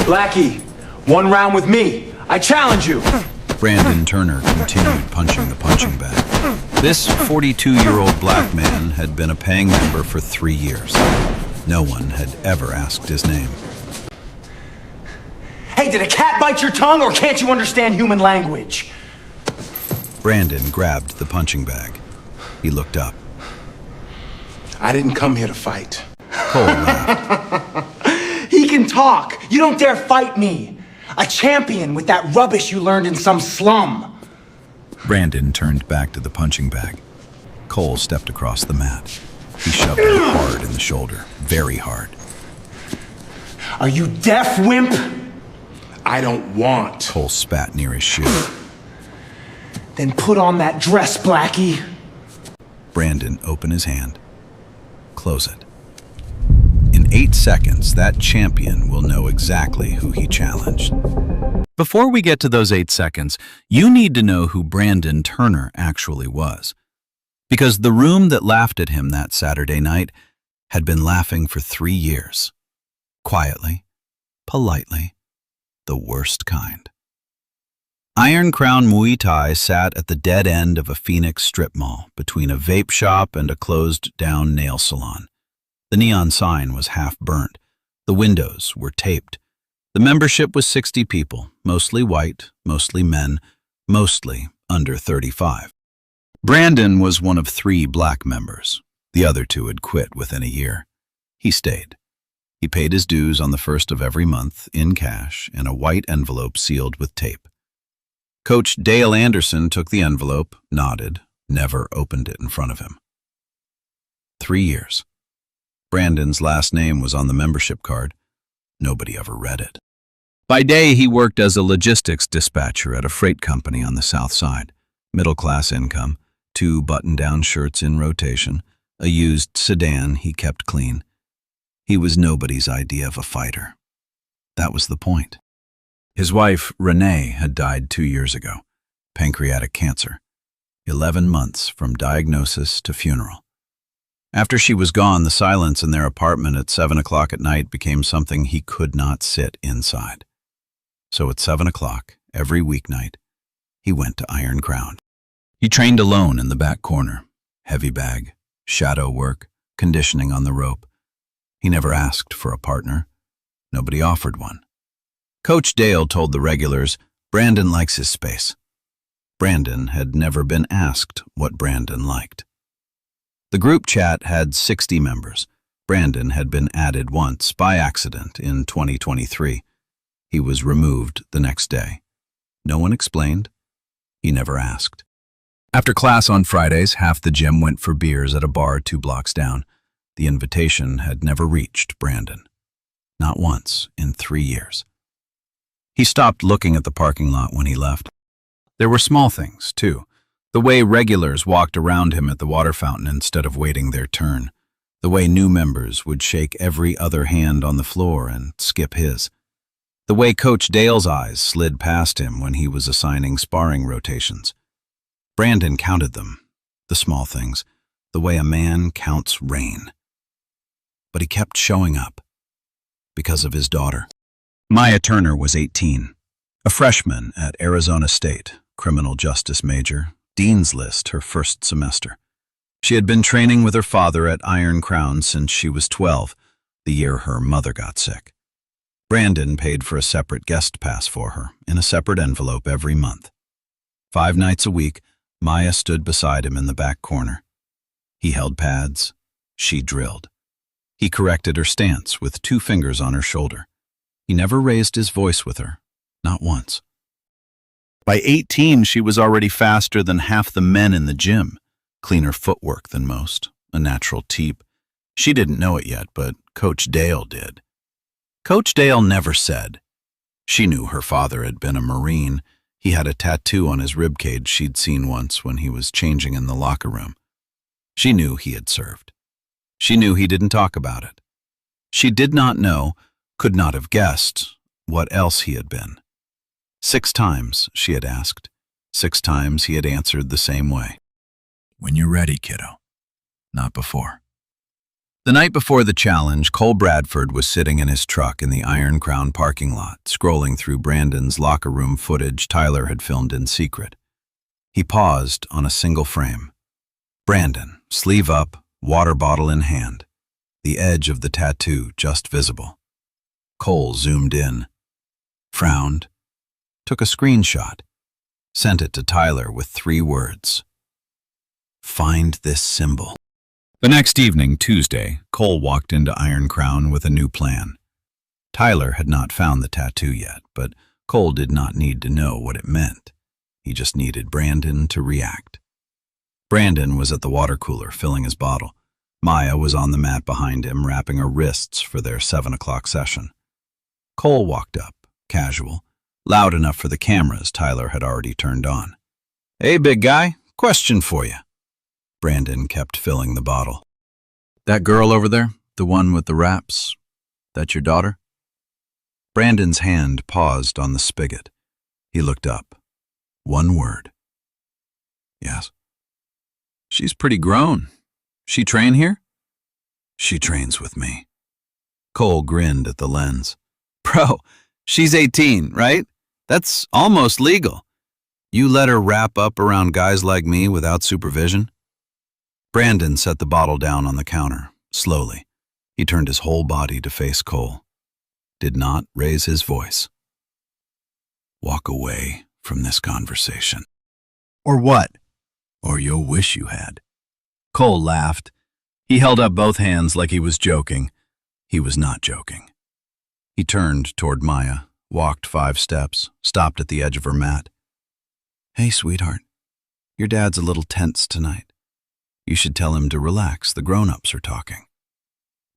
Blackie, one round with me. I challenge you. Brandon Turner continued punching the punching bag. This 42-year-old black man had been a paying member for 3 years. No one had ever asked his name. Hey, did a cat bite your tongue, or can't you understand human language? Brandon grabbed the punching bag. He looked up. I didn't come here to fight. Cole laughed. He can talk. You don't dare fight me. A champion with that rubbish you learned in some slum. Brandon turned back to the punching bag. Cole stepped across the mat. He shoved him hard in the shoulder, very hard. Are you deaf, wimp? I don't want. Cole spat near his shoe. Then put on that dress, Blackie. Brandon opened his hand. Close it. In 8 seconds, that champion will know exactly who he challenged. Before we get to those 8 seconds, you need to know who Brandon Turner actually was. Because the room that laughed at him that Saturday night had been laughing for 3 years. Quietly, politely, the worst kind. Iron Crown Muay Thai sat at the dead end of a Phoenix strip mall between a vape shop and a closed-down nail salon. The neon sign was half burnt. The windows were taped. The membership was 60 people, mostly white, mostly men, mostly under 35. Brandon was one of 3 black members. The other 2 had quit within a year. He stayed. He paid his dues on the 1st of every month, in cash, in a white envelope sealed with tape. Coach Dale Anderson took the envelope, nodded, never opened it in front of him. 3 years. Brandon's last name was on the membership card. Nobody ever read it. By day, he worked as a logistics dispatcher at a freight company on the south side. Middle-class income, 2 button-down shirts in rotation, a used sedan he kept clean. He was nobody's idea of a fighter. That was the point. His wife, Renee, had died 2 years ago. Pancreatic cancer. 11 months from diagnosis to funeral. After she was gone, the silence in their apartment at 7 o'clock at night became something he could not sit inside. So at 7 o'clock, every weeknight, he went to Iron Crown. He trained alone in the back corner. Heavy bag, shadow work, conditioning on the rope. He never asked for a partner. Nobody offered one. Coach Dale told the regulars, Brandon likes his space. Brandon had never been asked what Brandon liked. The group chat had 60 members. Brandon had been added once by accident in 2023. He was removed the next day. No one explained. He never asked. After class on Fridays, half the gym went for beers at a bar 2 blocks down. The invitation had never reached Brandon. Not once in 3 years. He stopped looking at the parking lot when he left. There were small things, too. The way regulars walked around him at the water fountain instead of waiting their turn. The way new members would shake every other hand on the floor and skip his. The way Coach Dale's eyes slid past him when he was assigning sparring rotations. Brandon counted them, the small things, the way a man counts rain. But he kept showing up because of his daughter. Maya Turner was 18, a freshman at Arizona State, criminal justice major, Dean's List her first semester. She had been training with her father at Iron Crown since she was 12, the year her mother got sick. Brandon paid for a separate guest pass for her, in a separate envelope every month. 5 nights a week, Maya stood beside him in the back corner. He held pads. She drilled. He corrected her stance with 2 fingers on her shoulder. He never raised his voice with her, not once. By 18, she was already faster than half the men in the gym, cleaner footwork than most, a natural teep. She didn't know it yet, but Coach Dale did. Coach Dale never said. She knew her father had been a Marine. He had a tattoo on his ribcage she'd seen once when he was changing in the locker room. She knew he had served. She knew he didn't talk about it. She did not know, could not have guessed, what else he had been. 6 times, she had asked. 6 times he had answered the same way. When you're ready, kiddo. Not before. The night before the challenge, Cole Bradford was sitting in his truck in the Iron Crown parking lot, scrolling through Brandon's locker room footage Tyler had filmed in secret. He paused on a single frame. Brandon, sleeve up, water bottle in hand, the edge of the tattoo just visible. Cole zoomed in, frowned, took a screenshot, sent it to Tyler with 3 words. Find this symbol. The next evening, Tuesday, Cole walked into Iron Crown with a new plan. Tyler had not found the tattoo yet, but Cole did not need to know what it meant. He just needed Brandon to react. Brandon was at the water cooler filling his bottle. Maya was on the mat behind him, wrapping her wrists for their 7 o'clock session. Cole walked up, casual, loud enough for the cameras Tyler had already turned on. "Hey, big guy, question for you." Brandon kept filling the bottle. "That girl over there, the one with the wraps, that your daughter?" Brandon's hand paused on the spigot. He looked up. 1 word. "Yes." "She's pretty grown. She train here?" "She trains with me." Cole grinned at the lens. "Bro, she's 18, right? That's almost legal. You let her wrap up around guys like me without supervision?" Brandon set the bottle down on the counter, slowly. He turned his whole body to face Cole. Did not raise his voice. "Walk away from this conversation." "Or what?" "Or you'll wish you had." Cole laughed. He held up both hands like he was joking. He was not joking. He turned toward Maya, walked 5 steps, stopped at the edge of her mat. "Hey, sweetheart, your dad's a little tense tonight. You should tell him to relax, the grown-ups are talking."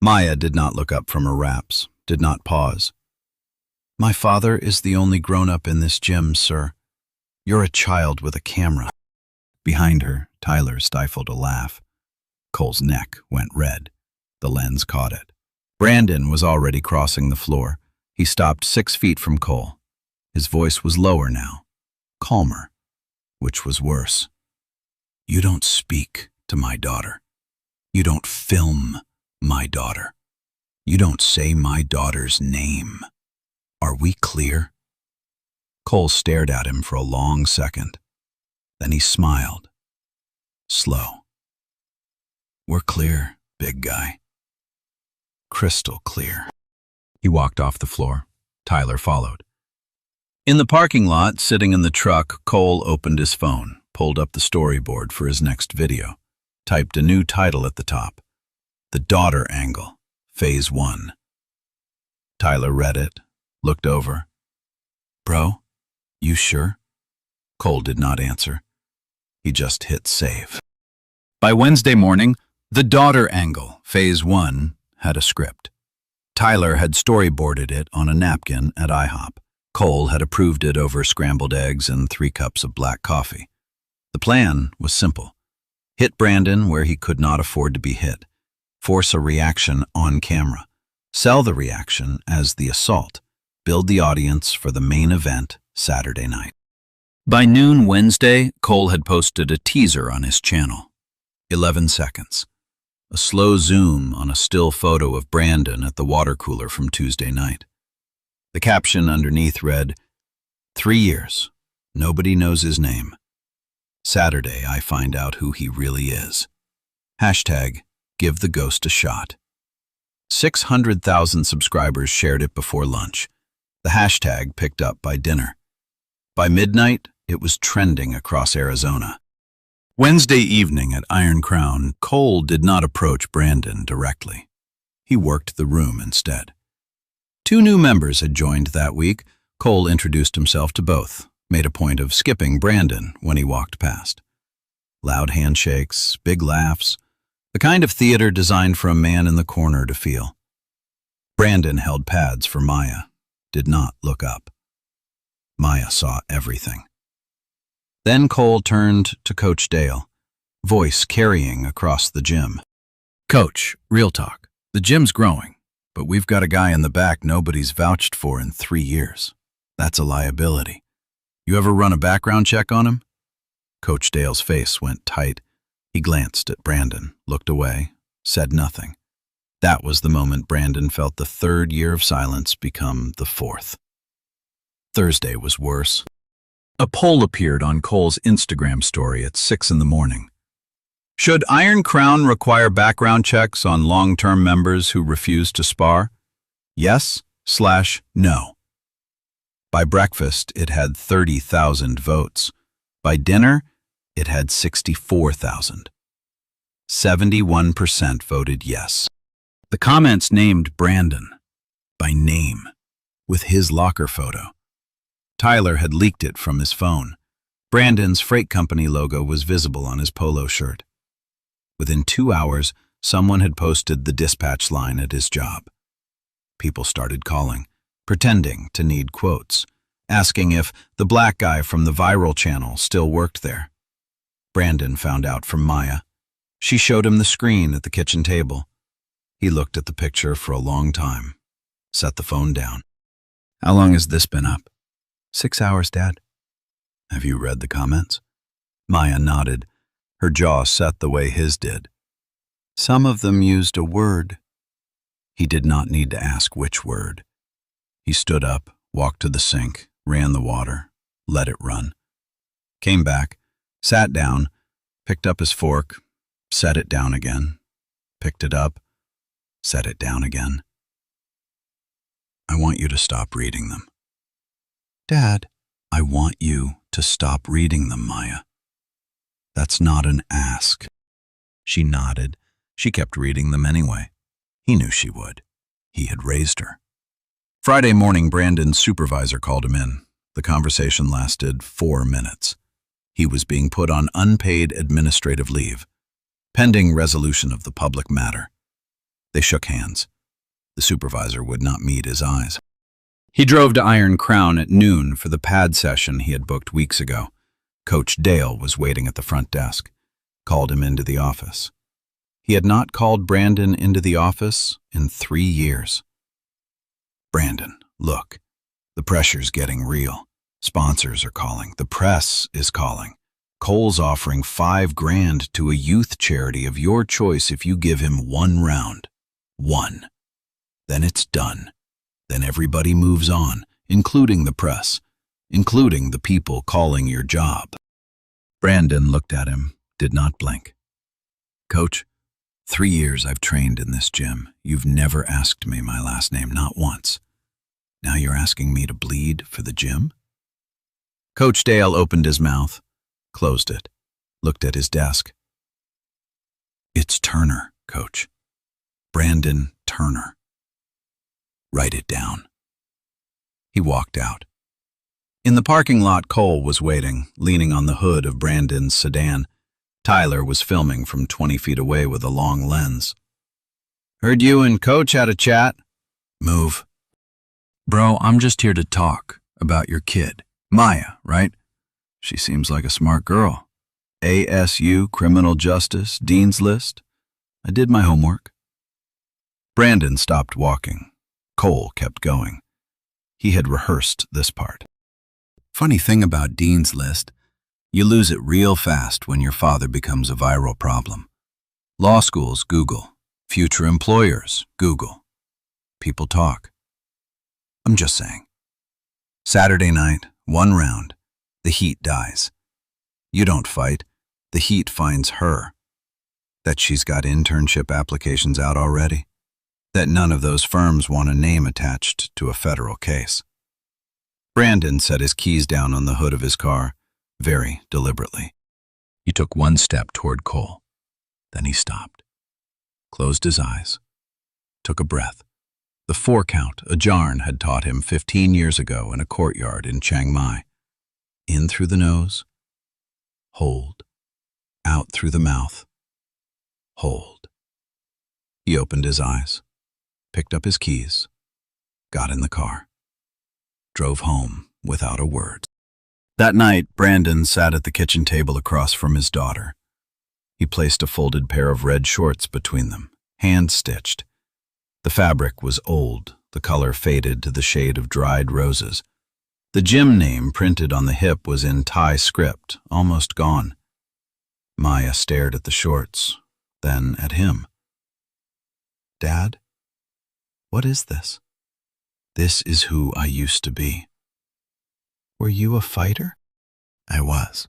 Maya did not look up from her wraps, did not pause. "My father is the only grown-up in this gym, sir. You're a child with a camera." Behind her, Tyler stifled a laugh. Cole's neck went red. The lens caught it. Brandon was already crossing the floor. He stopped 6 feet from Cole. His voice was lower now, calmer, which was worse. "You don't speak to my daughter. You don't film my daughter. You don't say my daughter's name. Are we clear?" Cole stared at him for a long second. Then he smiled. Slow. "We're clear, big guy. Crystal clear." He walked off the floor. Tyler followed. In the parking lot, sitting in the truck, Cole opened his phone, pulled up the storyboard for his next video, typed a new title at the top. "The Daughter Angle, Phase 1. Tyler read it, looked over. "Bro, you sure?" Cole did not answer. He just hit save. By Wednesday morning, The Daughter Angle, Phase 1, had a script. Tyler had storyboarded it on a napkin at IHOP. Cole had approved it over scrambled eggs and 3 cups of black coffee. The plan was simple. Hit Brandon where he could not afford to be hit. Force a reaction on camera. Sell the reaction as the assault. Build the audience for the main event Saturday night. By noon Wednesday, Cole had posted a teaser on his channel. 11 seconds. A slow zoom on a still photo of Brandon at the water cooler from Tuesday night. The caption underneath read, 3 years. Nobody knows his name. Saturday, I find out who he really is. Hashtag, give the ghost a shot. 600,000 subscribers shared it before lunch. The hashtag picked up by dinner. By midnight, it was trending across Arizona. Wednesday evening at Iron Crown, Cole did not approach Brandon directly. He worked the room instead. 2 new members had joined that week. Cole introduced himself to both, made a point of skipping Brandon when he walked past. Loud handshakes, big laughs, the kind of theater designed for a man in the corner to feel. Brandon held pads for Maya, did not look up. Maya saw everything. Then Cole turned to Coach Dale, voice carrying across the gym. "Coach, real talk. The gym's growing, but we've got a guy in the back nobody's vouched for in 3 years. That's a liability. You ever run a background check on him?" Coach Dale's face went tight. He glanced at Brandon, looked away, said nothing. That was the moment Brandon felt the third year of silence become the fourth. Thursday was worse. A poll appeared on Cole's Instagram story at 6 in the morning. Should Iron Crown require background checks on long-term members who refuse to spar? Yes/no. By breakfast, it had 30,000 votes. By dinner, it had 64,000. 71% voted yes. The comments named Brandon, by name, with his locker photo. Tyler had leaked it from his phone. Brandon's freight company logo was visible on his polo shirt. Within 2 hours, someone had posted the dispatch line at his job. People started calling, pretending to need quotes, asking if the black guy from the viral channel still worked there. Brandon found out from Maya. She showed him the screen at the kitchen table. He looked at the picture for a long time, set the phone down. How long has this been up? 6 hours, Dad. Have you read the comments? Maya nodded, her jaw set the way his did. Some of them used a word. He did not need to ask which word. He stood up, walked to the sink, ran the water, let it run. Came back, sat down, picked up his fork, set it down again, picked it up, set it down again. I want you to stop reading them. Dad, I want you to stop reading them, Maya. That's not an ask. She nodded. She kept reading them anyway. He knew she would. He had raised her. Friday morning, Brandon's supervisor called him in. The conversation lasted 4 minutes. He was being put on unpaid administrative leave, pending resolution of the public matter. They shook hands. The supervisor would not meet his eyes. He drove to Iron Crown at noon for the pad session he had booked weeks ago. Coach Dale was waiting at the front desk, called him into the office. He had not called Brandon into the office in 3 years. Brandon, look, the pressure's getting real. Sponsors are calling. The press is calling. Cole's offering $5,000 to a youth charity of your choice if you give him 1 round. 1. Then it's done. Then everybody moves on, including the press, including the people calling your job. Brandon looked at him, did not blink. Coach, 3 years I've trained in this gym. You've never asked me my last name, not once. Now you're asking me to bleed for the gym? Coach Dale opened his mouth, closed it, looked at his desk. It's Turner, Coach. Brandon Turner. Write it down. He walked out. In the parking lot, Cole was waiting, leaning on the hood of Brandon's sedan. Tyler was filming from 20 feet away with a long lens. Heard you and Coach had a chat. Move. Bro, I'm just here to talk about your kid. Maya, right? She seems like a smart girl. ASU, criminal justice, dean's list. I did my homework. Brandon stopped walking. Cole kept going. He had rehearsed this part. Funny thing about dean's list, you lose it real fast when your father becomes a viral problem. Law schools, Google. Future employers, Google. People talk. I'm just saying. Saturday night, 1 round. The heat dies. You don't fight. The heat finds her. That she's got internship applications out already. That none of those firms want a name attached to a federal case. Brandon set his keys down on the hood of his car, very deliberately. He took 1 step toward Cole. Then he stopped, closed his eyes, took a breath. The 4 count Ajarn had taught him 15 years ago in a courtyard in Chiang Mai. In through the nose, hold. Out through the mouth, hold. He opened his eyes, picked up his keys, got in the car, drove home without a word. That night, Brandon sat at the kitchen table across from his daughter. He placed a folded pair of red shorts between them, hand-stitched. The fabric was old, the color faded to the shade of dried roses. The gym name printed on the hip was in Thai script, almost gone. Maya stared at the shorts, then at him. Dad, what is this? This is who I used to be. Were you a fighter? I was,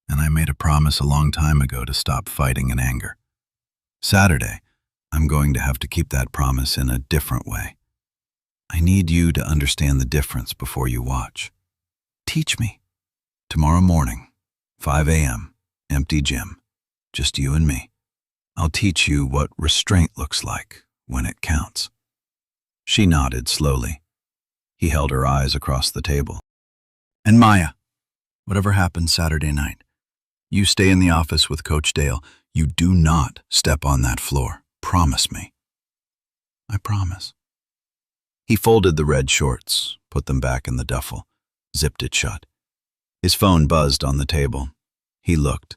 and I made a promise a long time ago to stop fighting in anger. Saturday, I'm going to have to keep that promise in a different way. I need you to understand the difference before you watch. Teach me. Tomorrow morning, 5 a.m., empty gym, just you and me. I'll teach you what restraint looks like when it counts. She nodded slowly. He held her eyes across the table. And Maya, whatever happens Saturday night, you stay in the office with Coach Dale. You do not step on that floor. Promise me. I promise. He folded the red shorts, put them back in the duffel, zipped it shut. His phone buzzed on the table. He looked.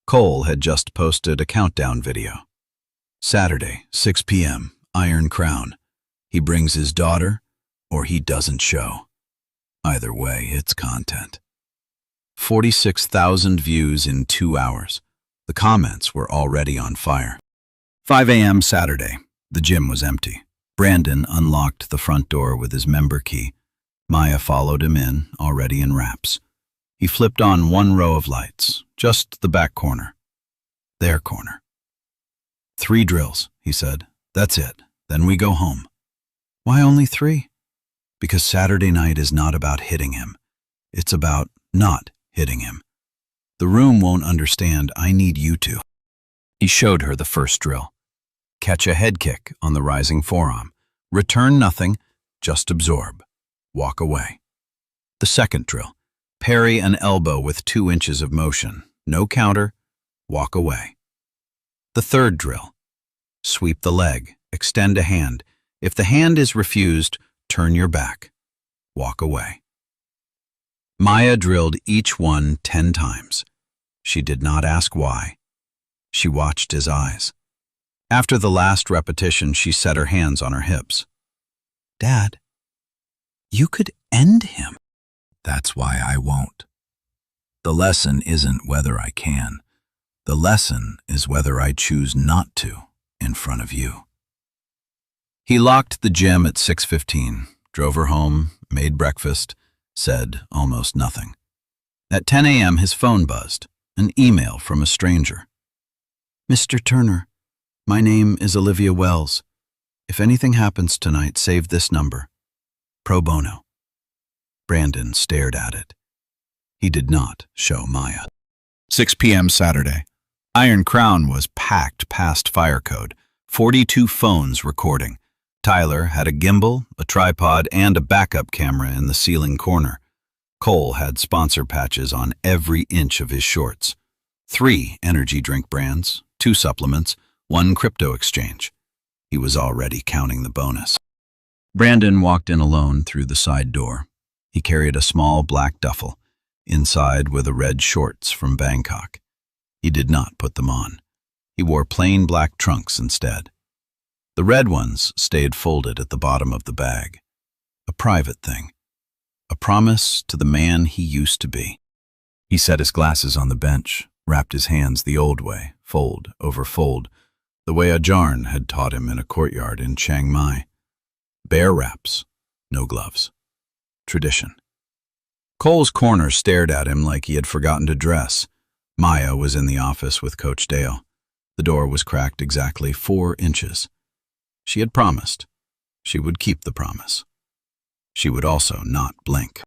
Cole had just posted a countdown video. Saturday, 6 p.m., Iron Crown. He brings his daughter, or he doesn't show. Either way, it's content. 46,000 views in 2 hours. The comments were already on fire. 5 a.m. Saturday. The gym was empty. Brandon unlocked the front door with his member key. Maya followed him in, already in wraps. He flipped on one row of lights, just the back corner. Their corner. 3 drills, he said. That's it. Then we go home. Why only 3? Because Saturday night is not about hitting him. It's about not hitting him. The room won't understand. I need you to. He showed her the first drill. Catch a head kick on the rising forearm. Return nothing, just absorb. Walk away. The second drill. Parry an elbow with 2 inches of motion. No counter. Walk away. The third drill. Sweep the leg. Extend a hand. If the hand is refused, turn your back. Walk away. Maya drilled each one 10 times. She did not ask why. She watched his eyes. After the last repetition, she set her hands on her hips. Dad, you could end him. That's why I won't. The lesson isn't whether I can. The lesson is whether I choose not to in front of you. He locked the gym at 6:15, drove her home, made breakfast, said almost nothing. At 10 a.m., his phone buzzed, an email from a stranger. Mr. Turner, my name is Olivia Wells. If anything happens tonight, save this number. Pro bono. Brandon stared at it. He did not show Maya. 6 p.m. Saturday. Iron Crown was packed past fire code, 42 phones recording. Tyler had a gimbal, a tripod, and a backup camera in the ceiling corner. Cole had sponsor patches on every inch of his shorts. 3 energy drink brands, 2 supplements, 1 crypto exchange. He was already counting the bonus. Brandon walked in alone through the side door. He carried a small black duffel. Inside were the red shorts from Bangkok. He did not put them on. He wore plain black trunks instead. The red ones stayed folded at the bottom of the bag. A private thing. A promise to the man he used to be. He set his glasses on the bench, wrapped his hands the old way, fold over fold, the way Ajarn had taught him in a courtyard in Chiang Mai. Bare wraps, no gloves. Tradition. Cole's corner stared at him like he had forgotten to dress. Maya was in the office with Coach Dale. The door was cracked exactly 4 inches. She had promised. She would keep the promise. She would also not blink.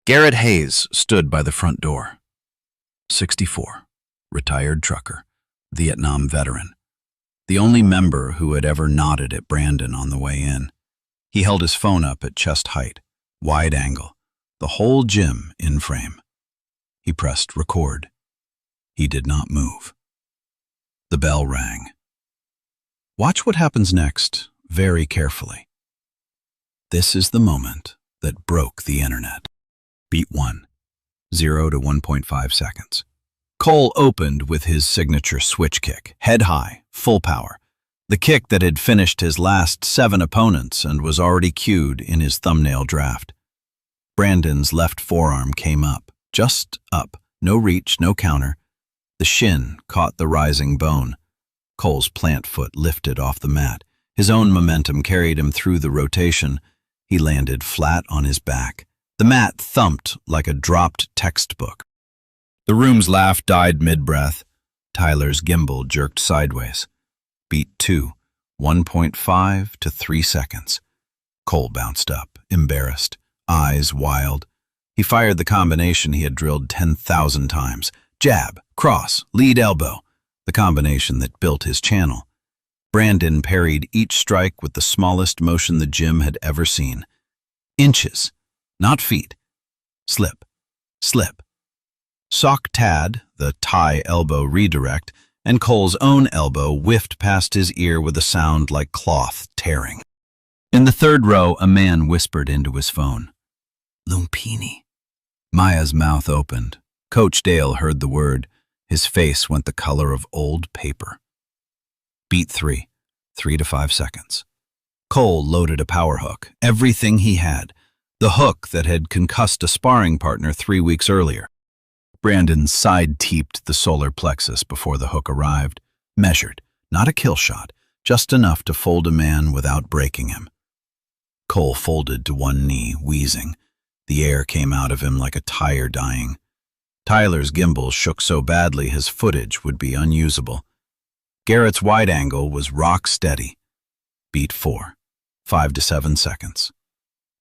Garrett Hayes stood by the front door. 64, retired trucker, Vietnam veteran. The only member who had ever nodded at Brandon on the way in. He held his phone up at chest height, wide angle, the whole gym in frame. He pressed record. He did not move. The bell rang. Watch what happens next very carefully. This is the moment that broke the internet. Beat 1, 0 to 1.5 seconds. Cole opened with his signature switch kick, head high, full power. The kick that had finished his last 7 opponents and was already cued in his thumbnail draft. Brandon's left forearm came up, just up, no reach, no counter. The shin caught the rising bone. Cole's plant foot lifted off the mat. His own momentum carried him through the rotation. He landed flat on his back. The mat thumped like a dropped textbook. The room's laugh died mid-breath. Tyler's gimbal jerked sideways. Beat 2, 1.5 to 3 seconds. Cole bounced up, embarrassed, eyes wild. He fired the combination he had drilled 10,000 times. Jab, cross, lead elbow. The combination that built his channel. Brandon parried each strike with the smallest motion the gym had ever seen. Inches, not feet. Slip, slip. Sock Tad, the Thai elbow redirect, and Cole's own elbow whiffed past his ear with a sound like cloth tearing. In the third row, a man whispered into his phone. Lumpini. Maya's mouth opened. Coach Dale heard the word. His face went the color of old paper. Beat 3, 3 to 5 seconds. Cole loaded a power hook, everything he had, the hook that had concussed a sparring partner 3 weeks earlier. Brandon side-teeped the solar plexus before the hook arrived, measured, not a kill shot, just enough to fold a man without breaking him. Cole folded to one knee, wheezing. The air came out of him like a tire dying. Tyler's gimbal shook so badly his footage would be unusable. Garrett's wide angle was rock steady. Beat 4, 5 to 7 seconds.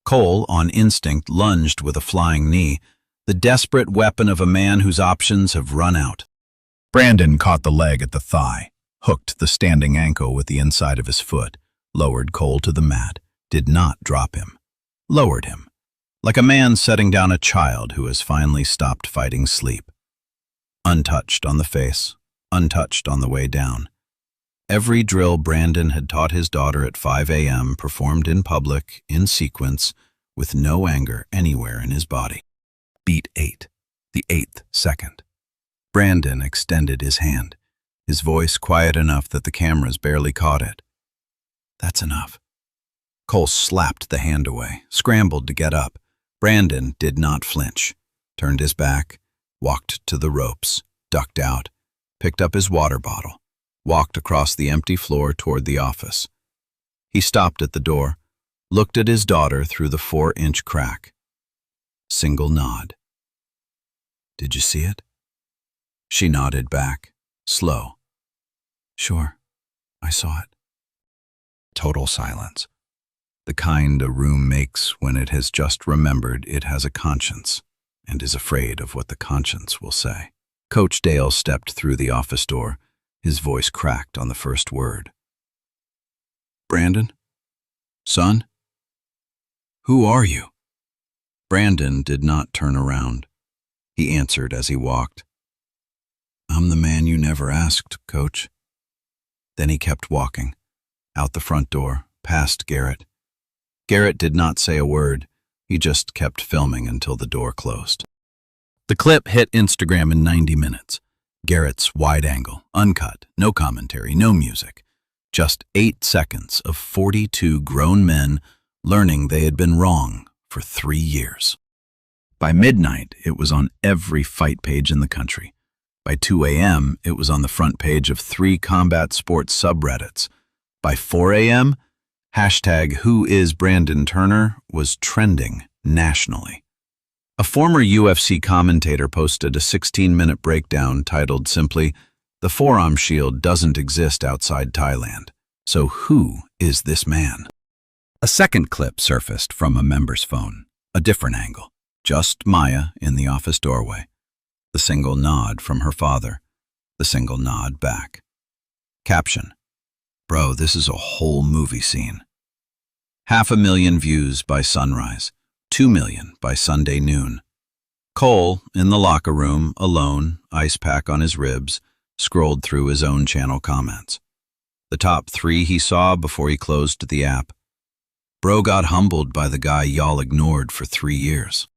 Cole, on instinct, lunged with a flying knee, the desperate weapon of a man whose options have run out. Brandon caught the leg at the thigh, hooked the standing ankle with the inside of his foot, lowered Cole to the mat, did not drop him, lowered him, like a man setting down a child who has finally stopped fighting sleep. Untouched on the face, untouched on the way down. Every drill Brandon had taught his daughter at 5 a.m. performed in public, in sequence, with no anger anywhere in his body. Beat 8, the 8th second. Brandon extended his hand, his voice quiet enough that the cameras barely caught it. That's enough. Cole slapped the hand away, scrambled to get up. Brandon did not flinch, turned his back, walked to the ropes, ducked out, picked up his water bottle, walked across the empty floor toward the office. He stopped at the door, looked at his daughter through the 4-inch crack. Single nod. Did you see it? She nodded back, slow. Sure, I saw it. Total silence. The kind a room makes when it has just remembered it has a conscience and is afraid of what the conscience will say. Coach Dale stepped through the office door, his voice cracked on the first word. Brandon? Son? Who are you? Brandon did not turn around. He answered as he walked. I'm the man you never asked, Coach. Then he kept walking, out the front door, past Garrett. Garrett did not say a word. He just kept filming until the door closed. The clip hit Instagram in 90 minutes. Garrett's wide angle, uncut, no commentary, no music. Just 8 seconds of 42 grown men learning they had been wrong for 3 years. By midnight, it was on every fight page in the country. By 2 a.m., it was on the front page of 3 combat sports subreddits. By 4 a.m., #WhoIsBrandonTurner was trending nationally. A former UFC commentator posted a 16-minute breakdown titled simply, "The Forearm Shield doesn't exist outside Thailand. So who is this man?" A second clip surfaced from a member's phone, a different angle. Just Maya in the office doorway. The single nod from her father. The single nod back. Caption: Bro, this is a whole movie scene. 500,000 views by sunrise. 2 million by Sunday noon. Cole, in the locker room, alone, ice pack on his ribs, scrolled through his own channel comments. The top 3 he saw before he closed the app. Bro got humbled by the guy y'all ignored for 3 years.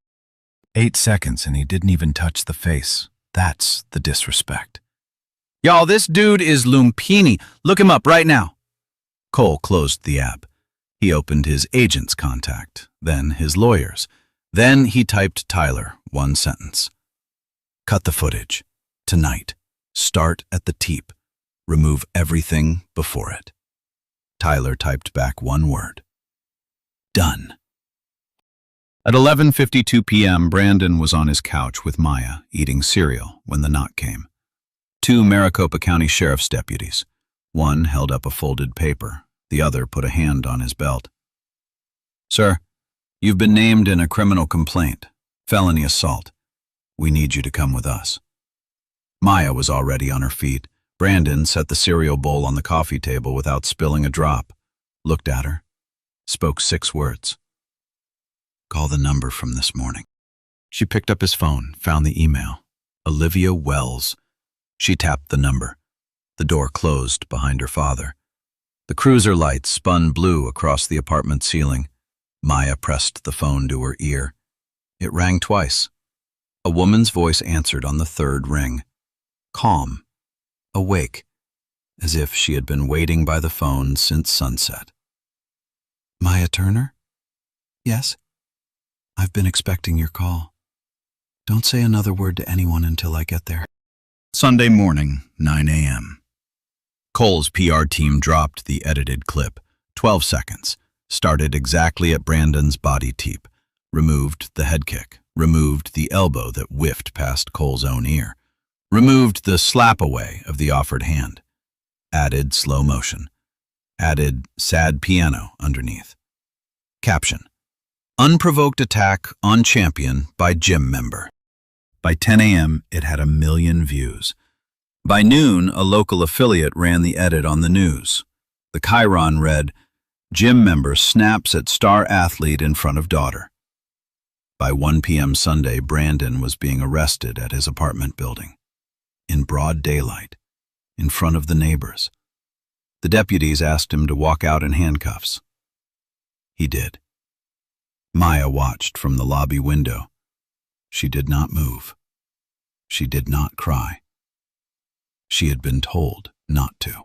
8 seconds and he didn't even touch the face. That's the disrespect. Y'all, this dude is Lumpini. Look him up right now. Cole closed the app. He opened his agent's contact, then his lawyer's. Then he typed Tyler, 1 sentence. Cut the footage. Tonight. Start at the teep. Remove everything before it. Tyler typed back one word. Done. At 11:52 p.m., Brandon was on his couch with Maya, eating cereal, when the knock came. 2 Maricopa County Sheriff's deputies. One held up a folded paper. The other put a hand on his belt. "Sir, you've been named in a criminal complaint. Felony assault. We need you to come with us." Maya was already on her feet. Brandon set the cereal bowl on the coffee table without spilling a drop, looked at her, spoke 6 words. "Call the number from this morning." She picked up his phone, found the email. Olivia Wells. She tapped the number. The door closed behind her father. The cruiser lights spun blue across the apartment ceiling. Maya pressed the phone to her ear. It rang twice. A woman's voice answered on the 3rd ring. Calm, awake, as if she had been waiting by the phone since sunset. "Maya Turner?" "Yes." "I've been expecting your call. Don't say another word to anyone until I get there." Sunday morning, 9 a.m. Cole's PR team dropped the edited clip, 12 seconds, started exactly at Brandon's body teep, removed the head kick, removed the elbow that whiffed past Cole's own ear, removed the slap away of the offered hand, added slow motion, added sad piano underneath. Caption: Unprovoked attack on champion by gym member. By 10 a.m., it had 1 million views. By noon, a local affiliate ran the edit on the news. The chyron read, "Gym member snaps at star athlete in front of daughter." By 1 p.m. Sunday, Brandon was being arrested at his apartment building. In broad daylight, in front of the neighbors. The deputies asked him to walk out in handcuffs. He did. Maya watched from the lobby window. She did not move. She did not cry. She had been told not to.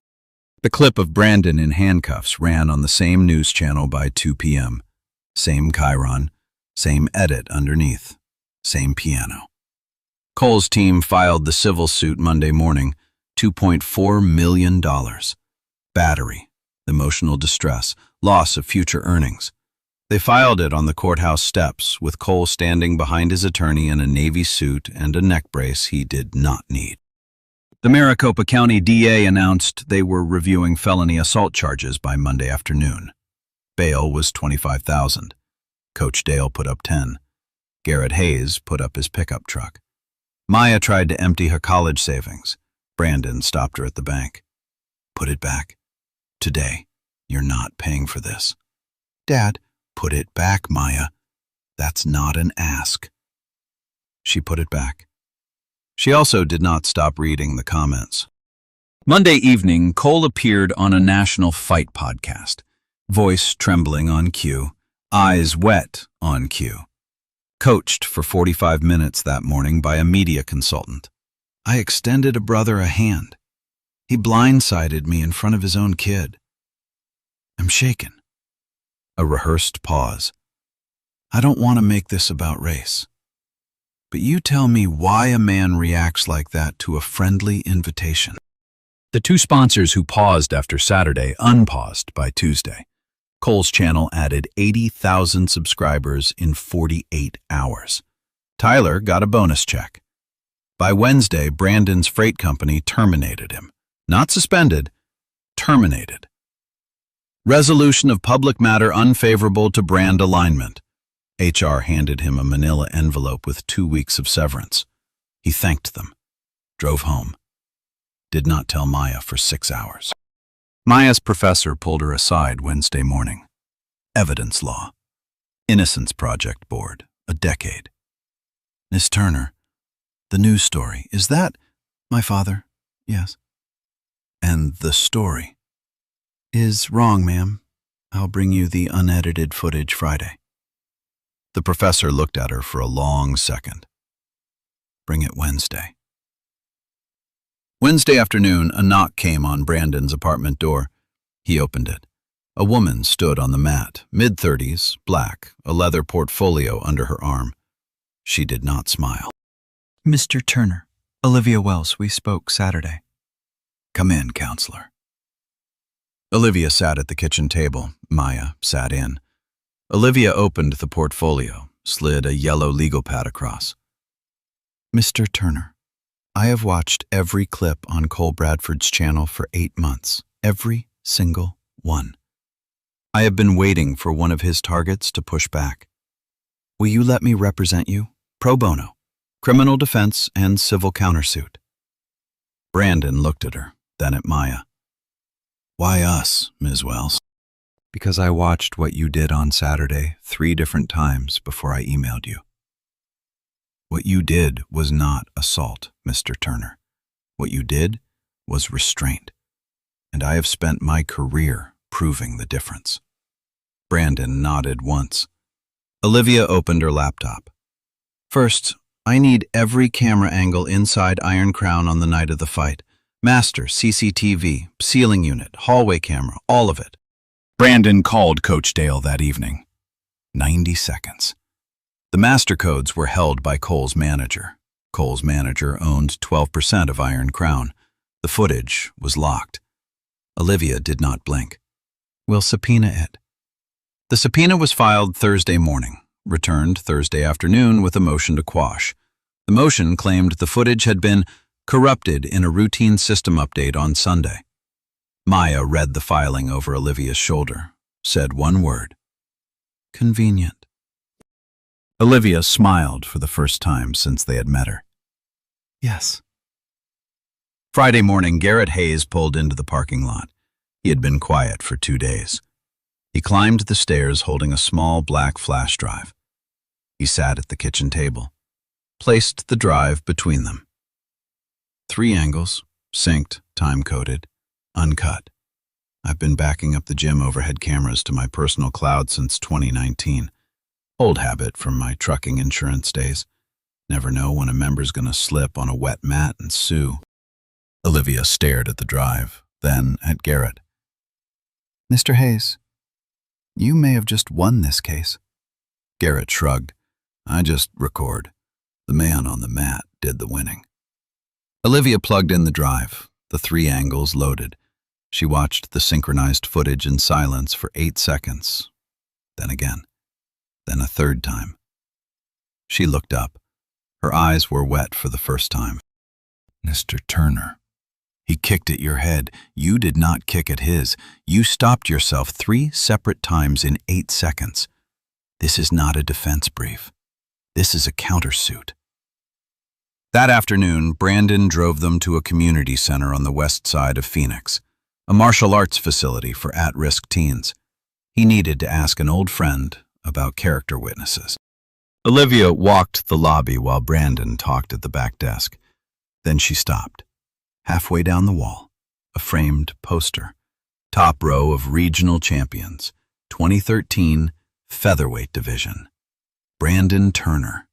The clip of Brandon in handcuffs ran on the same news channel by 2 p.m. Same chyron, same edit underneath, same piano. Cole's team filed the civil suit Monday morning, $2.4 million. Battery, emotional distress, loss of future earnings. They filed it on the courthouse steps, with Cole standing behind his attorney in a navy suit and a neck brace he did not need. The Maricopa County DA announced they were reviewing felony assault charges by Monday afternoon. Bail was $25,000. Coach Dale put up 10. Garrett Hayes put up his pickup truck. Maya tried to empty her college savings. Brandon stopped her at the bank. "Put it back. Today, you're not paying for this." "Dad." "Put it back, Maya. That's not an ask." She put it back. She also did not stop reading the comments. Monday evening, Cole appeared on a national fight podcast, voice trembling on cue, eyes wet on cue. Coached for 45 minutes that morning by a media consultant. "I extended a brother a hand. He blindsided me in front of his own kid. I'm shaken." A rehearsed pause. "I don't want to make this about race. But you tell me why a man reacts like that to a friendly invitation." The 2 sponsors who paused after Saturday unpaused by Tuesday. Cole's channel added 80,000 subscribers in 48 hours. Tyler got a bonus check. By Wednesday, Brandon's freight company terminated him. Not suspended, terminated. Resolution of public matter unfavorable to brand alignment. HR handed him a manila envelope with 2 weeks of severance. He thanked them, drove home. Did not tell Maya for 6 hours. Maya's professor pulled her aside Wednesday morning. Evidence law. Innocence Project Board, a decade. "Miss Turner, the news story, is that my father?" "Yes." "And the story?" "Is wrong, ma'am. I'll bring you the unedited footage Friday." The professor looked at her for a long second. "Bring it Wednesday." Wednesday afternoon, a knock came on Brandon's apartment door. He opened it. A woman stood on the mat, mid-30s, black, a leather portfolio under her arm. She did not smile. "Mr. Turner, Olivia Wells, we spoke Saturday." "Come in, counselor." Olivia sat at the kitchen table. Maya sat in. Olivia opened the portfolio, slid a yellow legal pad across. Mr. Turner, I have watched every clip on Cole Bradford's channel for 8 months. Every single one. I have been waiting for one of his targets to push back. Will you let me represent you? Pro bono, criminal defense, and civil countersuit. Brandon looked at her, then at Maya. Why us, Ms. Wells? Because I watched what you did on Saturday 3 different times before I emailed you. What you did was not assault, Mr. Turner. What you did was restraint. And I have spent my career proving the difference. Brandon nodded once. Olivia opened her laptop. First, I need every camera angle inside Iron Crown on the night of the fight. Master, CCTV, ceiling unit, hallway camera, all of it. Brandon called Coach Dale that evening. 90 seconds. The master codes were held by Cole's manager. Cole's manager owned 12% of Iron Crown. The footage was locked. Olivia did not blink. We'll subpoena it. The subpoena was filed Thursday morning, returned Thursday afternoon with a motion to quash. The motion claimed the footage had been corrupted in a routine system update on Sunday. Maya read the filing over Olivia's shoulder, said one word. Convenient. Olivia smiled for the first time since they had met her. Yes. Friday morning, Garrett Hayes pulled into the parking lot. He had been quiet for 2 days. He climbed the stairs holding a small black flash drive. He sat at the kitchen table, placed the drive between them. 3 angles, synced, time-coded, uncut. I've been backing up the gym overhead cameras to my personal cloud since 2019. Old habit from my trucking insurance days. Never know when a member's gonna slip on a wet mat and sue. Olivia stared at the drive, then at Garrett. Mr. Hayes, you may have just won this case. Garrett shrugged. I just record. The man on the mat did the winning. Olivia plugged in the drive. The 3 angles loaded. She watched the synchronized footage in silence for 8 seconds. Then again. Then a 3rd time. She looked up. Her eyes were wet for the first time. Mr. Turner. He kicked at your head. You did not kick at his. You stopped yourself 3 separate times in 8 seconds. This is not a defense brief. This is a countersuit. That afternoon, Brandon drove them to a community center on the west side of Phoenix, a martial arts facility for at-risk teens. He needed to ask an old friend about character witnesses. Olivia walked the lobby while Brandon talked at the back desk. Then she stopped. Halfway down the wall, a framed poster. Top row of regional champions, 2013 featherweight division. Brandon Turner,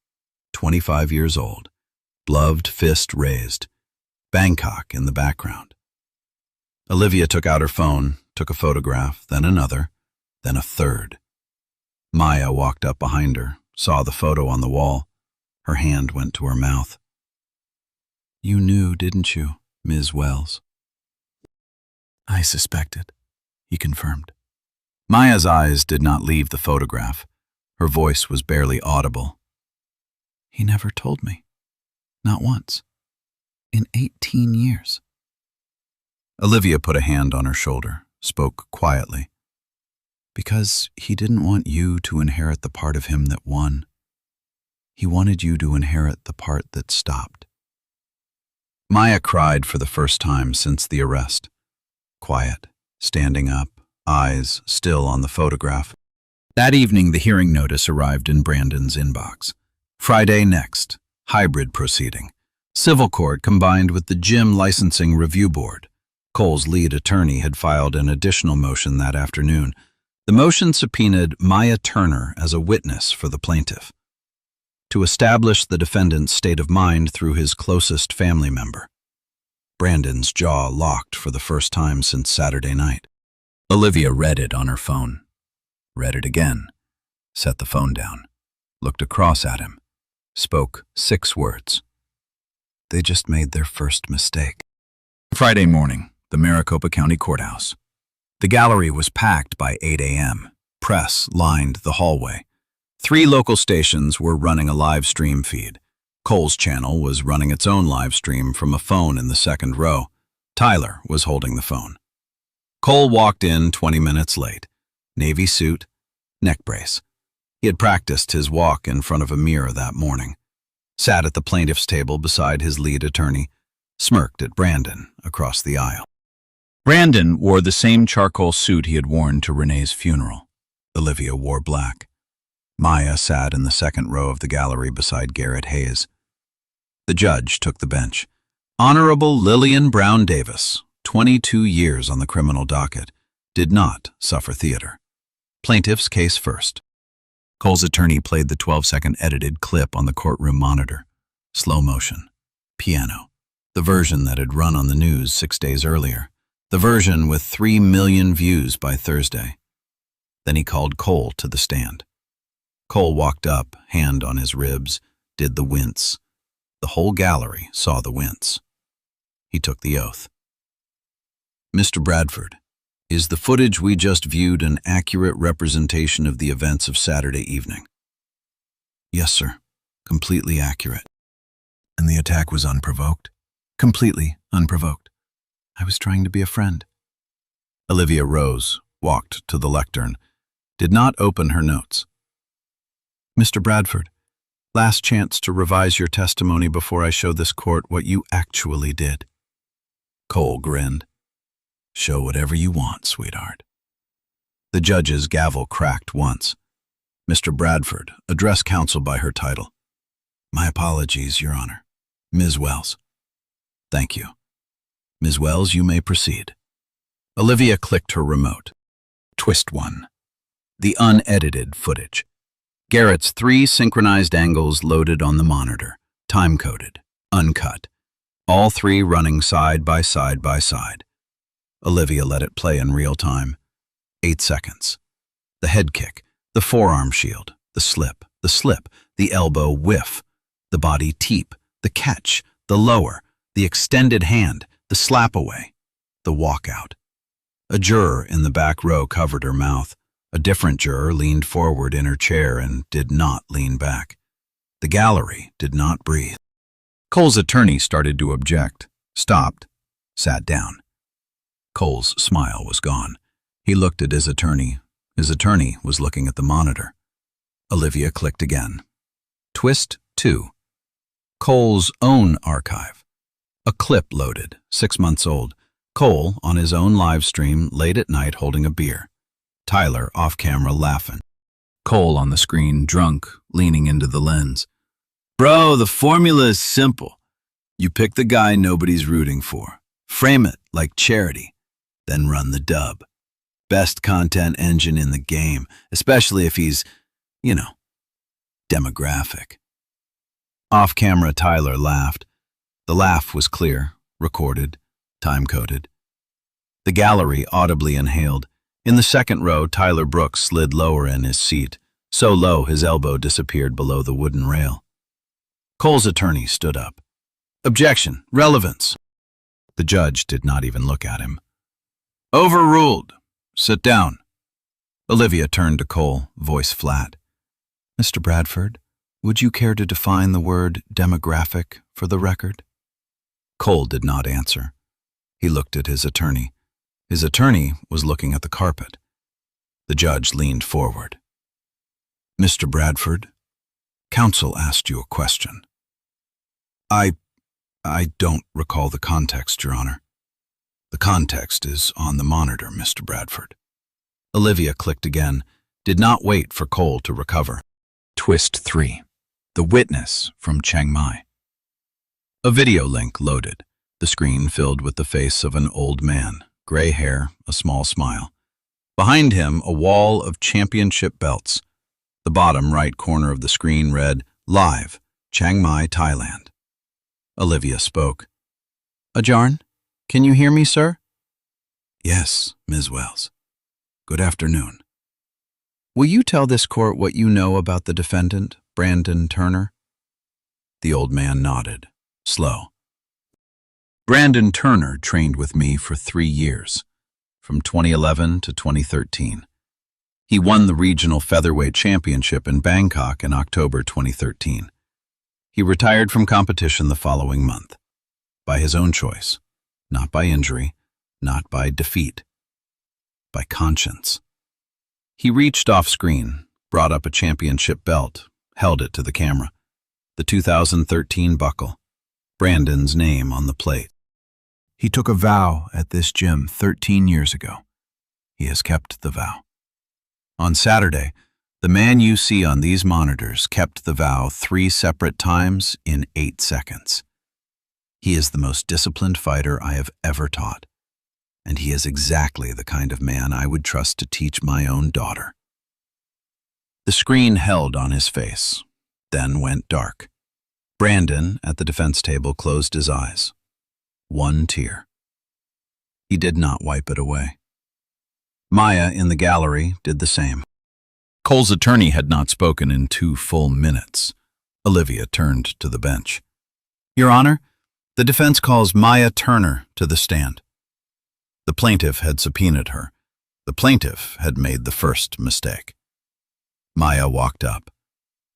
25 years old, gloved fist raised, Bangkok in the background. Olivia took out her phone, took a photograph, then another, then a 3rd. Maya walked up behind her, saw the photo on the wall. Her hand went to her mouth. You knew, didn't you, Ms. Wells? I suspected, he confirmed. Maya's eyes did not leave the photograph. Her voice was barely audible. He never told me. Not once. In 18 years. Olivia put a hand on her shoulder, spoke quietly. Because he didn't want you to inherit the part of him that won. He wanted you to inherit the part that stopped. Maya cried for the first time since the arrest. Quiet, standing up, eyes still on the photograph. That evening, the hearing notice arrived in Brandon's inbox. Friday next, hybrid proceeding. Civil court combined with the gym licensing review board. Cole's lead attorney had filed an additional motion that afternoon. The motion subpoenaed Maya Turner as a witness for the plaintiff, to establish the defendant's state of mind through his closest family member. Brandon's jaw locked for the first time since Saturday night. Olivia read it on her phone, read it again, set the phone down, looked across at him, spoke 6 words. They just made their first mistake. Friday morning, the Maricopa County Courthouse. The gallery was packed by 8 a.m. Press lined the hallway. 3 local stations were running a live stream feed. Cole's channel was running its own live stream from a phone in the second row. Tyler was holding the phone. Cole walked in 20 minutes late. Navy suit, neck brace. He had practiced his walk in front of a mirror that morning. Sat at the plaintiff's table beside his lead attorney, smirked at Brandon across the aisle. Brandon wore the same charcoal suit he had worn to Renee's funeral. Olivia wore black. Maya sat in the second row of the gallery beside Garrett Hayes. The judge took the bench. Honorable Lillian Brown Davis, 22 years on the criminal docket, did not suffer theater. Plaintiff's case first. Cole's attorney played the 12-second edited clip on the courtroom monitor. Slow motion. Piano. The version that had run on the news 6 days earlier. The version with 3 million views by Thursday. Then he called Cole to the stand. Cole walked up, hand on his ribs, did the wince. The whole gallery saw the wince. He took the oath. Mr. Bradford, is the footage we just viewed an accurate representation of the events of Saturday evening? Yes, sir. Completely accurate. And the attack was unprovoked? Completely unprovoked. I was trying to be a friend. Olivia rose, walked to the lectern, did not open her notes. Mr. Bradford, last chance to revise your testimony before I show this court what you actually did. Cole grinned. Show whatever you want, sweetheart. The judge's gavel cracked once. Mr. Bradford addressed counsel by her title. My apologies, Your Honor. Ms. Wells. Thank you. Ms. Wells, you may proceed. Olivia clicked her remote. Twist 1. The unedited footage. Garrett's 3 synchronized angles loaded on the monitor, time-coded, uncut. All 3 running side by side by side. Olivia let it play in real time. 8 seconds. The head kick, the forearm shield, the slip, the elbow whiff, the body teep, the catch, the lower, the extended hand, the slap away, the walkout. A juror in the back row covered her mouth. A different juror leaned forward in her chair and did not lean back. The gallery did not breathe. Cole's attorney started to object, stopped, sat down. Cole's smile was gone. He looked at his attorney. His attorney was looking at the monitor. Olivia clicked again. Twist 2. Cole's own archive. A clip loaded, 6 months old. Cole on his own live stream late at night holding a beer. Tyler off camera laughing. Cole on the screen drunk, leaning into the lens. Bro, the formula is simple. You pick the guy nobody's rooting for. Frame it like charity. Then run the dub. Best content engine in the game, especially if he's, demographic. Off camera, Tyler laughed. The laugh was clear, recorded, time-coded. The gallery audibly inhaled. In the second row, Tyler Brooks slid lower in his seat, so low his elbow disappeared below the wooden rail. Cole's attorney stood up. Objection, relevance. The judge did not even look at him. Overruled. Sit down. Olivia turned to Cole, voice flat. Mr. Bradford, would you care to define the word demographic for the record? Cole did not answer. He looked at his attorney. His attorney was looking at the carpet. The judge leaned forward. Mr. Bradford, counsel asked you a question. I don't recall the context, Your Honor. The context is on the monitor, Mr. Bradford. Olivia clicked again, did not wait for Cole to recover. Twist 3. The witness from Chiang Mai. A video link loaded, the screen filled with the face of an old man, gray hair, a small smile. Behind him, a wall of championship belts. The bottom right corner of the screen read, Live, Chiang Mai, Thailand. Olivia spoke. Ajarn, can you hear me, sir? Yes, Ms. Wells. Good afternoon. Will you tell this court what you know about the defendant, Brandon Turner? The old man nodded, slow. Brandon Turner trained with me for 3 years. from 2011 to 2013. He won the regional featherweight championship in Bangkok in October 2013. He retired from competition the following month, by his own choice, not by injury, not by defeat, by conscience. He reached off-screen, brought up a championship belt, held it to the camera. The 2013 buckle, Brandon's name on the plate. He took a vow at this gym 13 years ago. He has kept the vow. On Saturday, the man you see on these monitors kept the vow 3 separate times in 8 seconds. He is the most disciplined fighter I have ever taught, and he is exactly the kind of man I would trust to teach my own daughter. The screen held on his face, then went dark. Brandon, at the defense table, closed his eyes. 1 tear. He did not wipe it away. Maya, in the gallery, did the same. Cole's attorney had not spoken in 2 full minutes. Olivia turned to the bench. Your Honor, the defense calls Maya Turner to the stand. The plaintiff had subpoenaed her. The plaintiff had made the first mistake. Maya walked up.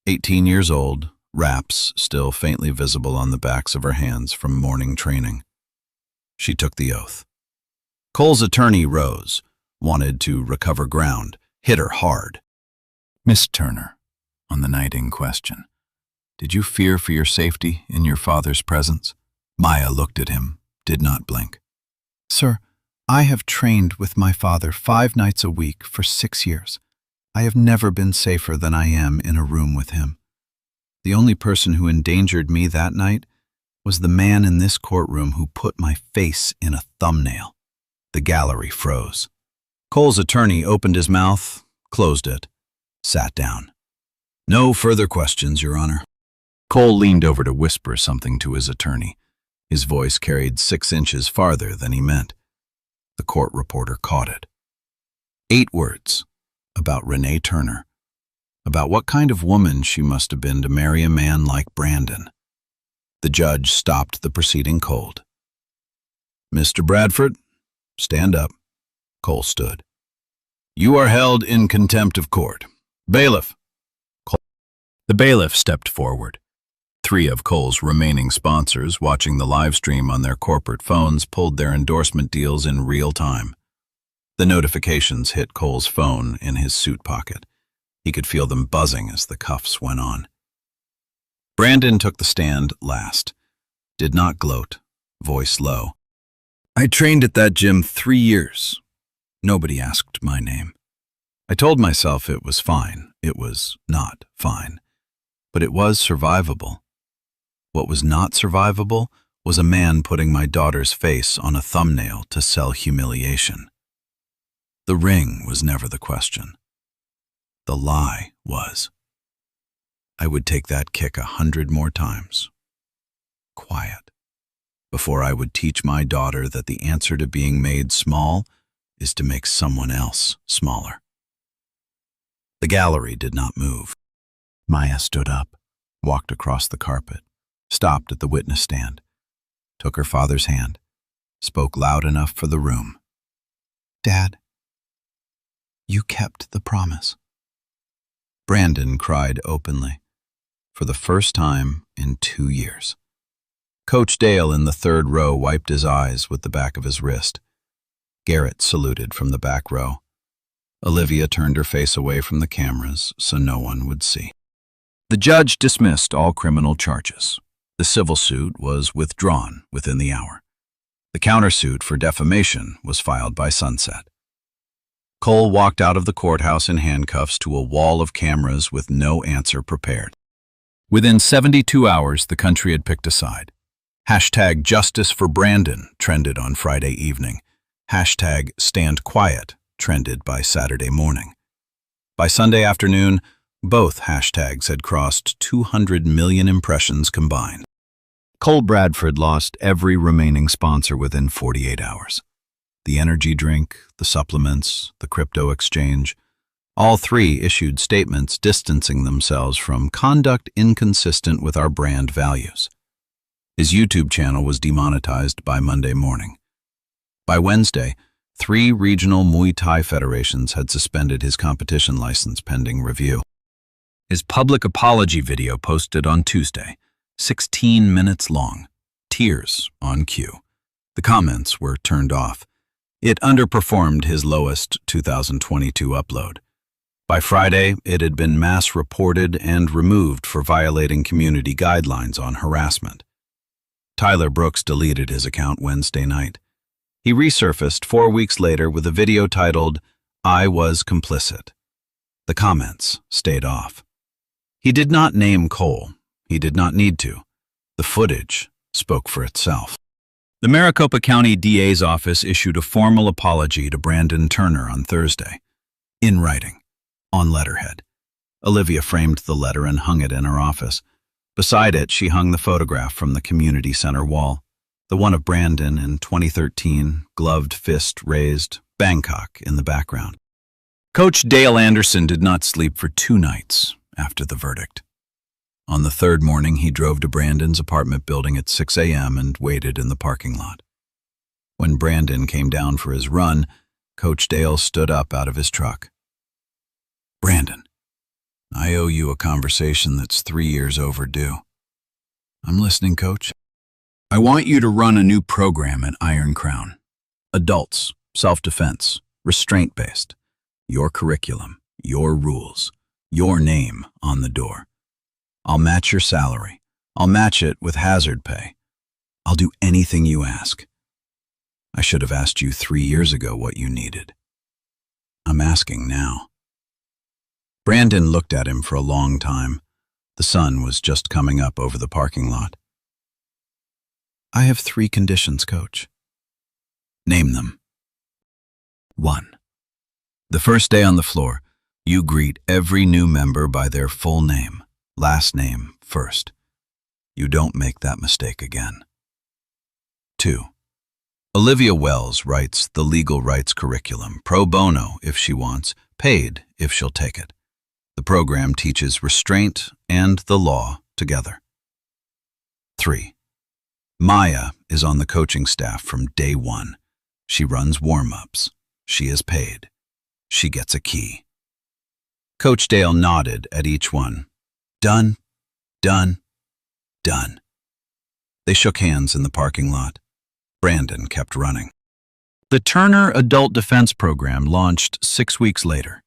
18 years old, wraps still faintly visible on the backs of her hands from morning training. She took the oath. Cole's attorney rose, wanted to recover ground, hit her hard. Miss Turner, on the night in question, did you fear for your safety in your father's presence? Maya looked at him, did not blink. Sir, I have trained with my father 5 nights a week for 6 years. I have never been safer than I am in a room with him. The only person who endangered me that night was the man in this courtroom who put my face in a thumbnail. The gallery froze. Cole's attorney opened his mouth, closed it, sat down. No further questions, Your Honor. Cole leaned over to whisper something to his attorney. His voice carried 6 inches farther than he meant. The court reporter caught it. 8 words about Renee Turner, about what kind of woman she must have been to marry a man like Brandon. The judge stopped the proceeding cold. Mr. Bradford, stand up. Cole stood. You are held in contempt of court. Bailiff. The bailiff stepped forward. 3 of Cole's remaining sponsors, watching the live stream on their corporate phones, pulled their endorsement deals in real time. The notifications hit Cole's phone in his suit pocket. He could feel them buzzing as the cuffs went on. Brandon took the stand last. Did not gloat, voice low. I trained at that gym 3 years. Nobody asked my name. I told myself it was fine. It was not fine. But it was survivable. What was not survivable was a man putting my daughter's face on a thumbnail to sell humiliation. The ring was never the question. The lie was. I would take that kick 100 more times. Quiet. Before I would teach my daughter that the answer to being made small is to make someone else smaller. The gallery did not move. Maya stood up, walked across the carpet, stopped at the witness stand, took her father's hand, spoke loud enough for the room. Dad, you kept the promise. Brandon cried openly, for the first time in 2 years. Coach Dale in the 3rd row wiped his eyes with the back of his wrist. Garrett saluted from the back row. Olivia turned her face away from the cameras so no one would see. The judge dismissed all criminal charges. The civil suit was withdrawn within the hour. The countersuit for defamation was filed by sunset. Cole walked out of the courthouse in handcuffs to a wall of cameras with no answer prepared. Within 72 hours, the country had picked a side. Hashtag Justice for Brandon trended on Friday evening. Hashtag Stand Quiet trended by Saturday morning. By Sunday afternoon, both hashtags had crossed 200 million impressions combined. Cole Bradford lost every remaining sponsor within 48 hours. The energy drink, the supplements, the crypto exchange, all 3 issued statements distancing themselves from conduct inconsistent with our brand values. His YouTube channel was demonetized by Monday morning. By Wednesday, 3 regional Muay Thai federations had suspended his competition license pending review. His public apology video posted on Tuesday, 16 minutes long, tears on cue. The comments were turned off. It underperformed his lowest 2022 upload. By Friday, it had been mass reported and removed for violating community guidelines on harassment. Tyler Brooks deleted his account Wednesday night. He resurfaced 4 weeks later with a video titled, "I was complicit." The comments stayed off. He did not name Cole. He did not need to. The footage spoke for itself. The Maricopa County DA's office issued a formal apology to Brandon Turner on Thursday, in writing, on letterhead. Olivia framed the letter and hung it in her office. Beside it, she hung the photograph from the community center wall, the one of Brandon in 2013, gloved fist raised, Bangkok in the background. Coach Dale Anderson did not sleep for 2 nights after the verdict. On the 3rd morning, he drove to Brandon's apartment building at 6 a.m. and waited in the parking lot. When Brandon came down for his run, Coach Dale stood up out of his truck. "Brandon, I owe you a conversation that's 3 years overdue." "I'm listening, Coach." "I want you to run a new program at Iron Crown. Adults, self-defense, restraint-based. Your curriculum, your rules, your name on the door. I'll match your salary. I'll match it with hazard pay. I'll do anything you ask. I should have asked you 3 years ago what you needed. I'm asking now." Brandon looked at him for a long time. The sun was just coming up over the parking lot. "I have 3 conditions, Coach." "Name them." 1. The first day on the floor, you greet every new member by their full name, last name first. You don't make that mistake again. 2. Olivia Wells writes the legal rights curriculum, pro bono if she wants, paid if she'll take it. The program teaches restraint and the law together. 3. Maya is on the coaching staff from day 1. She runs warm-ups. She is paid. She gets a key. Coach Dale nodded at each one. Done, done, done. They shook hands in the parking lot. Brandon kept running. The Turner Adult Defense Program launched 6 weeks later.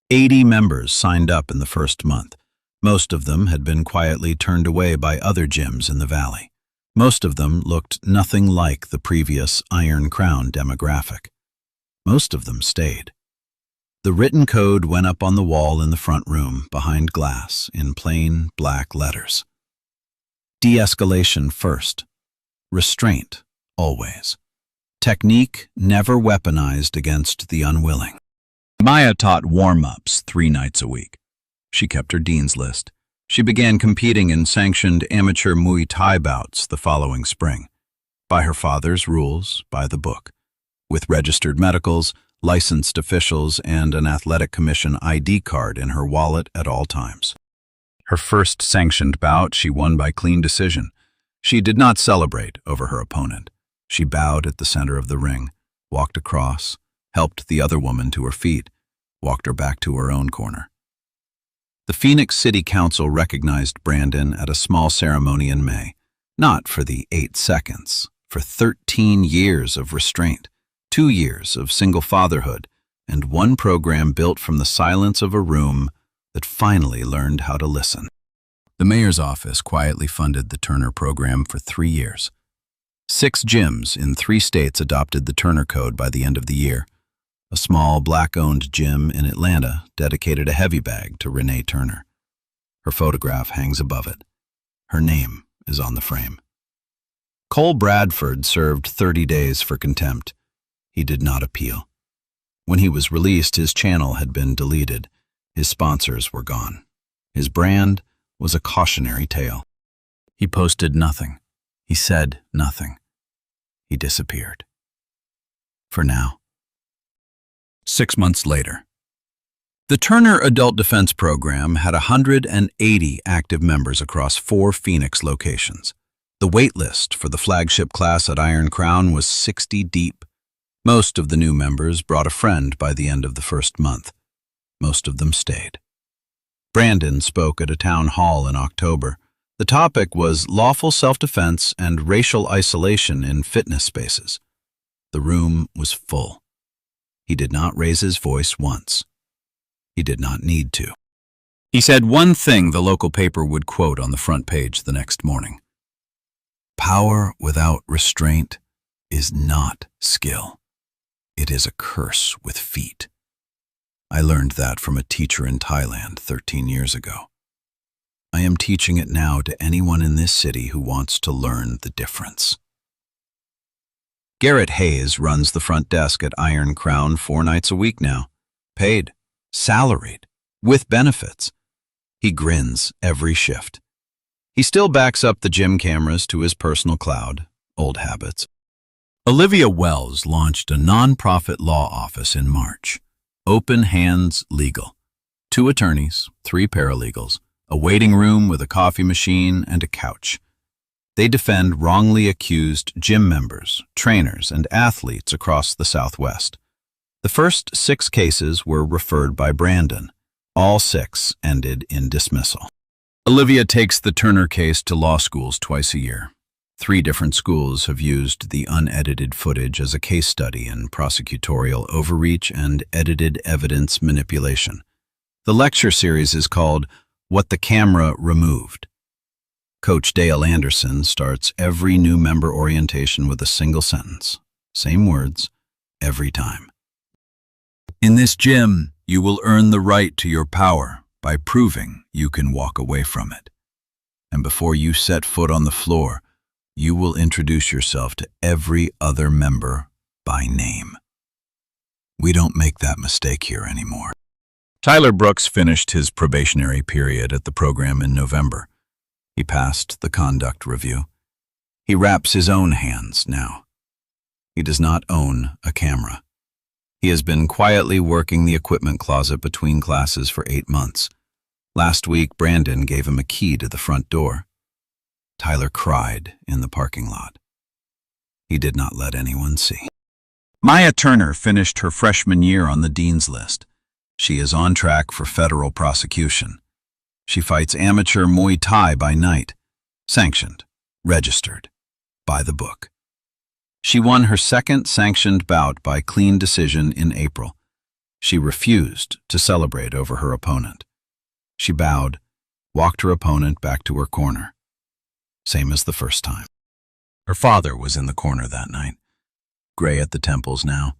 80 members signed up in the first month. Most of them had been quietly turned away by other gyms in the valley. Most of them looked nothing like the previous Iron Crown demographic. Most of them stayed. The written code went up on the wall in the front room, behind glass, in plain black letters. De-escalation first. Restraint, always. Technique never weaponized against the unwilling. Maya taught warm-ups 3 nights a week. She kept her dean's list. She began competing in sanctioned amateur Muay Thai bouts the following spring. By her father's rules, by the book. With registered medicals, licensed officials, and an athletic commission ID card in her wallet at all times. Her first sanctioned bout she won by clean decision. She did not celebrate over her opponent. She bowed at the center of the ring, walked across, helped the other woman to her feet, walked her back to her own corner. The Phoenix City Council recognized Brandon at a small ceremony in May, not for the 8 seconds, for 13 years of restraint. 2 years of single fatherhood, and 1 program built from the silence of a room that finally learned how to listen. The mayor's office quietly funded the Turner program for 3 years. 6 gyms in 3 states adopted the Turner Code by the end of the year. A small black-owned gym in Atlanta dedicated a heavy bag to Renee Turner. Her photograph hangs above it. Her name is on the frame. Cole Bradford served 30 days for contempt. He did not appeal. When he was released, his channel had been deleted. His sponsors were gone. His brand was a cautionary tale. He posted nothing. He said nothing. He disappeared. For now. 6 months later. The Turner Adult Defense Program had 180 active members across 4 Phoenix locations. The wait list for the flagship class at Iron Crown was 60 deep. Most of the new members brought a friend by the end of the first month. Most of them stayed. Brandon spoke at a town hall in October. The topic was lawful self-defense and racial isolation in fitness spaces. The room was full. He did not raise his voice once. He did not need to. He said one thing the local paper would quote on the front page the next morning. Power without restraint is not skill. It is a curse with feet. I learned that from a teacher in Thailand 13 years ago. I am teaching it now to anyone in this city who wants to learn the difference. Garrett Hayes runs the front desk at Iron Crown 4 nights a week now. Paid, salaried, with benefits. He grins every shift. He still backs up the gym cameras to his personal cloud, old habits. Olivia Wells launched a non-profit law office in March. Open Hands Legal. 2 attorneys, 3 paralegals, a waiting room with a coffee machine and a couch. They defend wrongly accused gym members, trainers, and athletes across the Southwest. The first 6 cases were referred by Brandon. All 6 ended in dismissal. Olivia takes the Turner case to law schools twice a year. 3 different schools have used the unedited footage as a case study in prosecutorial overreach and edited evidence manipulation. The lecture series is called What the Camera Removed. Coach Dale Anderson starts every new member orientation with a single sentence. Same words, every time. In this gym, you will earn the right to your power by proving you can walk away from it. And before you set foot on the floor, you will introduce yourself to every other member by name. We don't make that mistake here anymore. Tyler Brooks finished his probationary period at the program in November. He passed the conduct review. He wraps his own hands now. He does not own a camera. He has been quietly working the equipment closet between classes for 8 months. Last week, Brandon gave him a key to the front door. Tyler cried in the parking lot. He did not let anyone see. Maya Turner finished her freshman year on the dean's list. She is on track for federal prosecution. She fights amateur Muay Thai by night, sanctioned, registered, by the book. She won her second sanctioned bout by clean decision in April. She refused to celebrate over her opponent. She bowed, walked her opponent back to her corner. Same as the first time. Her father was in the corner that night. Gray at the temples now.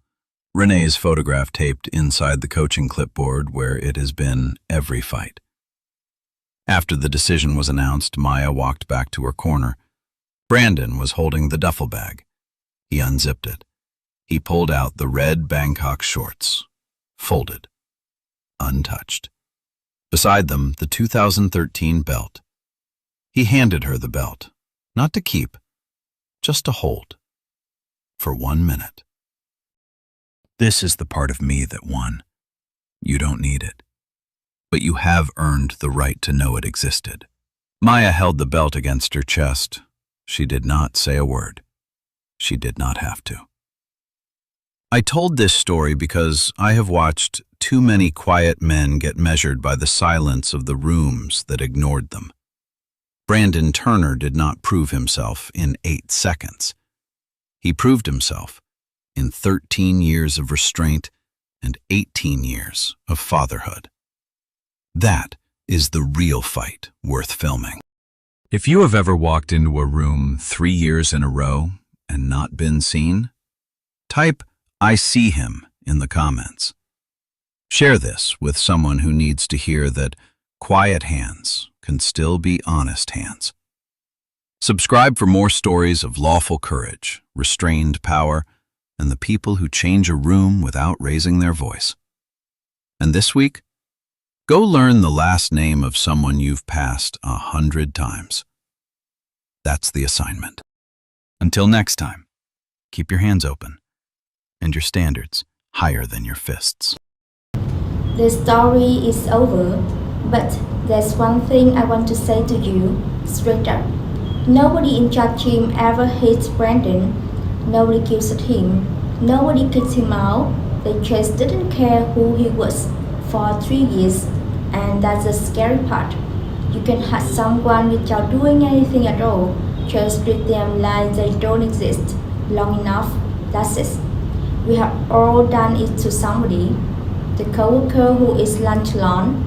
Renee's photograph taped inside the coaching clipboard where it has been every fight. After the decision was announced, Maya walked back to her corner. Brandon was holding the duffel bag. He unzipped it. He pulled out the red Bangkok shorts, folded, untouched. Beside them, the 2013 belt. He handed her the belt, not to keep, just to hold, for 1 minute. This is the part of me that won. You don't need it, but you have earned the right to know it existed. Maya held the belt against her chest. She did not say a word. She did not have to. I told this story because I have watched too many quiet men get measured by the silence of the rooms that ignored them. Brandon Turner did not prove himself in 8 seconds. He proved himself in 13 years of restraint and 18 years of fatherhood. That is the real fight worth filming. If you have ever walked into a room 3 years in a row and not been seen, type "I see him" in the comments. Share this with someone who needs to hear that quiet hands can still be honest hands. Subscribe for more stories of lawful courage, restrained power, and the people who change a room without raising their voice. And this week, go learn the last name of someone you've passed 100 times. That's the assignment. Until next time, keep your hands open and your standards higher than your fists. The story is over, but there's one thing I want to say to you, straight up. Nobody in Judge Gym ever hates Brandon. Nobody kills at him. Nobody kicked him out. They just didn't care who he was for 3 years, and that's the scary part. You can hurt someone without doing anything at all. Just treat them like they don't exist. Long enough, that's it. We have all done it to somebody. The coworker who is nonchalant,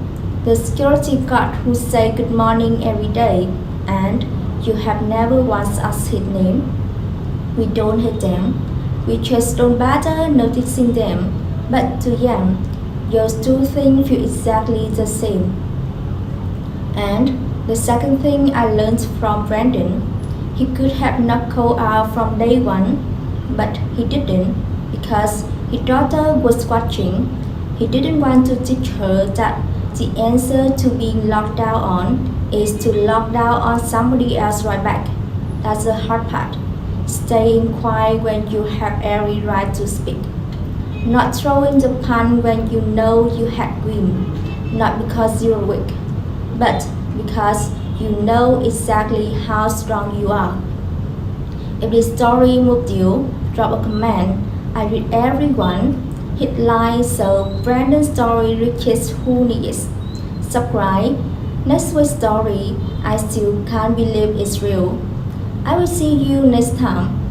the security guard who say good morning every day, and you have never once asked his name. We don't hate them. We just don't bother noticing them. But to them, those two things feel exactly the same. And the second thing I learned from Brandon, he could have knocked Cole out from day one, but he didn't because his daughter was watching. He didn't want to teach her that the answer to being locked down on is to lock down on somebody else right back. That's the hard part. Staying quiet when you have every right to speak. Not throwing the punch when you know you had win. Not because you're weak, but because you know exactly how strong you are. If this story moved you, drop a comment. I read everyone. Hit like so Brandon's story reaches who needs. Subscribe. Next week's story, I still can't believe it's real. I will see you next time.